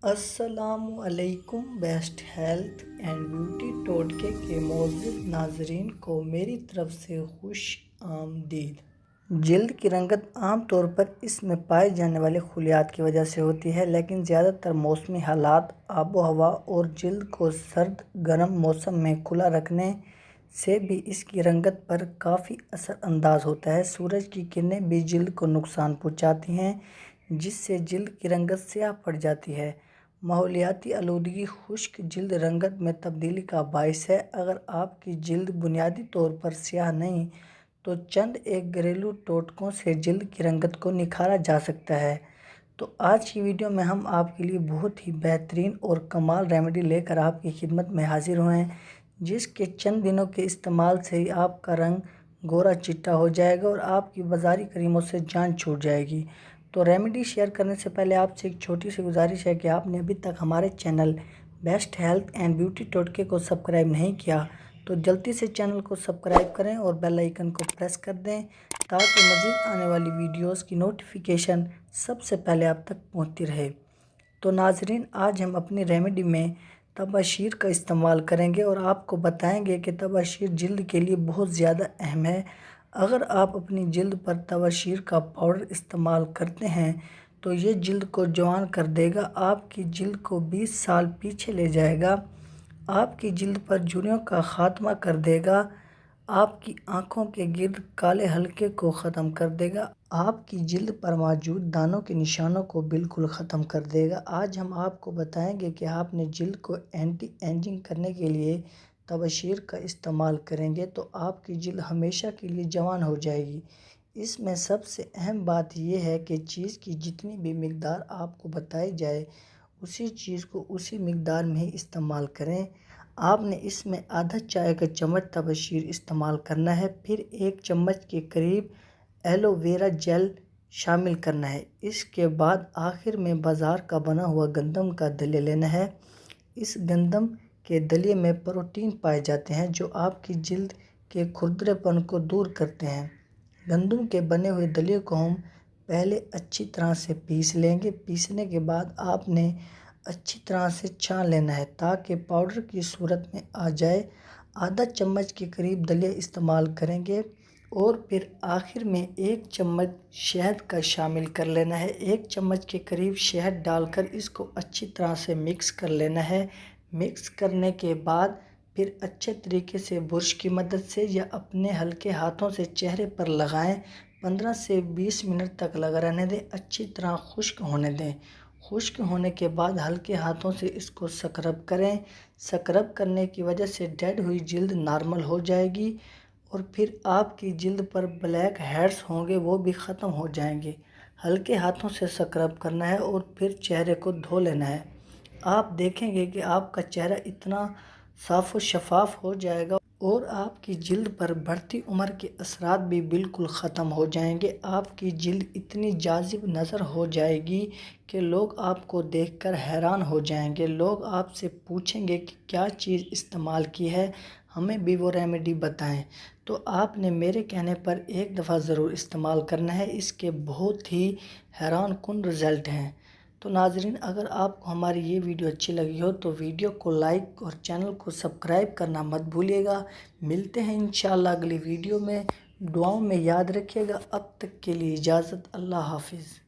السلام علیکم۔ Best health and beauty ٹوٹکے کے معزز ناظرین کو میری طرف سے خوش آمدید۔ جلد کی رنگت عام طور پر اس میں پائے جانے والے خلیات کی وجہ سے ہوتی ہے، لیکن زیادہ تر موسمی حالات، آب و ہوا اور جلد کو سرد گرم موسم میں کھلا رکھنے سے بھی اس کی رنگت پر کافی اثر انداز ہوتا ہے۔ سورج کی کرنیں بھی جلد کو نقصان پہنچاتی ہیں، جس سے جلد کی رنگت سیاہ پڑ جاتی ہے۔ ماحولیاتی آلودگی خشک جلد رنگت میں تبدیلی کا باعث ہے۔ اگر آپ کی جلد بنیادی طور پر سیاہ نہیں تو چند ایک گھریلو ٹوٹکوں سے جلد کی رنگت کو نکھارا جا سکتا ہے۔ تو آج کی ویڈیو میں ہم آپ کے لیے بہت ہی بہترین اور کمال ریمیڈی لے کر آپ کی خدمت میں حاضر ہوئے ہیں، جس کے چند دنوں کے استعمال سے ہی آپ کا رنگ گورا چٹا ہو جائے گا اور آپ کی بازاری کریموں سے جان چھوٹ جائے گی۔ تو ریمیڈی شیئر کرنے سے پہلے آپ سے ایک چھوٹی سی گزارش ہے کہ آپ نے ابھی تک ہمارے channel best health and beauty ٹوٹکے کو سبسکرائب نہیں کیا تو جلدی سے چینل کو سبسکرائب کریں اور بیل آئیکن کو پریس کر دیں تاکہ مزید آنے والی ویڈیوز کی نوٹیفیکیشن سب سے پہلے آپ تک پہنچتی رہے۔ تو ناظرین، آج ہم اپنی ریمیڈی میں تباشیر کا استعمال کریں گے اور آپ کو بتائیں گے کہ تباشیر جلد کے لیے بہت زیادہ اہم ہے۔ اگر آپ اپنی جلد پر تباشیر کا پاؤڈر استعمال کرتے ہیں تو یہ جلد کو جوان کر دے گا، آپ کی جلد کو 20 سال پیچھے لے جائے گا، آپ کی جلد پر جھریوں کا خاتمہ کر دے گا، آپ کی آنکھوں کے گرد کالے حلقے کو ختم کر دے گا، آپ کی جلد پر موجود دانوں کے نشانوں کو بالکل ختم کر دے گا۔ آج ہم آپ کو بتائیں گے کہ آپ نے جلد کو اینٹی ایجنگ کرنے کے لیے تباشیر کا استعمال کریں گے تو آپ کی جلد ہمیشہ کے لیے جوان ہو جائے گی۔ اس میں سب سے اہم بات یہ ہے کہ چیز کی جتنی بھی مقدار آپ کو بتائی جائے اسی چیز کو اسی مقدار میں ہی استعمال کریں۔ آپ نے اس میں آدھا چائے کا چمچ تباشیر استعمال کرنا ہے، پھر 1 چمچ کے قریب ایلو ویرا جیل شامل کرنا ہے۔ اس کے بعد آخر میں بازار کا بنا ہوا گندم کا دلیہ لینا ہے۔ اس گندم کے دلیے میں پروٹین پائے جاتے ہیں جو آپ کی جلد کے کھردرے پن کو دور کرتے ہیں۔ گندم کے بنے ہوئے دلیے کو ہم پہلے اچھی طرح سے پیس لیں گے۔ پیسنے کے بعد آپ نے اچھی طرح سے چھان لینا ہے تاکہ پاؤڈر کی صورت میں آ جائے۔ آدھا چمچ کے قریب دلیہ استعمال کریں گے اور پھر آخر میں 1 چمچ شہد کا شامل کر لینا ہے۔ 1 چمچ کے قریب شہد ڈال کر اس کو اچھی طرح سے مکس کر لینا ہے۔ مکس کرنے کے بعد پھر اچھے طریقے سے برش کی مدد سے یا اپنے ہلکے ہاتھوں سے چہرے پر لگائیں۔ 15 سے 20 منٹ تک لگا رہنے دیں، اچھی طرح خشک ہونے دیں۔ خشک ہونے کے بعد ہلکے ہاتھوں سے اس کو سکرب کریں۔ سکرب کرنے کی وجہ سے ڈیڈ ہوئی جلد نارمل ہو جائے گی اور پھر آپ کی جلد پر بلیک ہیڈز ہوں گے وہ بھی ختم ہو جائیں گے۔ ہلکے ہاتھوں سے سکرب کرنا ہے اور پھر چہرے کو دھو لینا ہے۔ آپ دیکھیں گے کہ آپ کا چہرہ اتنا صاف و شفاف ہو جائے گا اور آپ کی جلد پر بڑھتی عمر کے اثرات بھی بالکل ختم ہو جائیں گے۔ آپ کی جلد اتنی جاذب نظر ہو جائے گی کہ لوگ آپ کو دیکھ کر حیران ہو جائیں گے۔ لوگ آپ سے پوچھیں گے کہ کیا چیز استعمال کی ہے، ہمیں بھی وہ ریمیڈی بتائیں۔ تو آپ نے میرے کہنے پر ایک دفعہ ضرور استعمال کرنا ہے، اس کے بہت ہی حیران کن رزلٹ ہیں۔ تو ناظرین، اگر آپ کو ہماری یہ ویڈیو اچھی لگی ہو تو ویڈیو کو لائک اور چینل کو سبسکرائب کرنا مت بھولیے گا۔ ملتے ہیں انشاءاللہ اگلی ویڈیو میں۔ دعاؤں میں یاد رکھیے گا۔ اب تک کے لیے اجازت، اللہ حافظ۔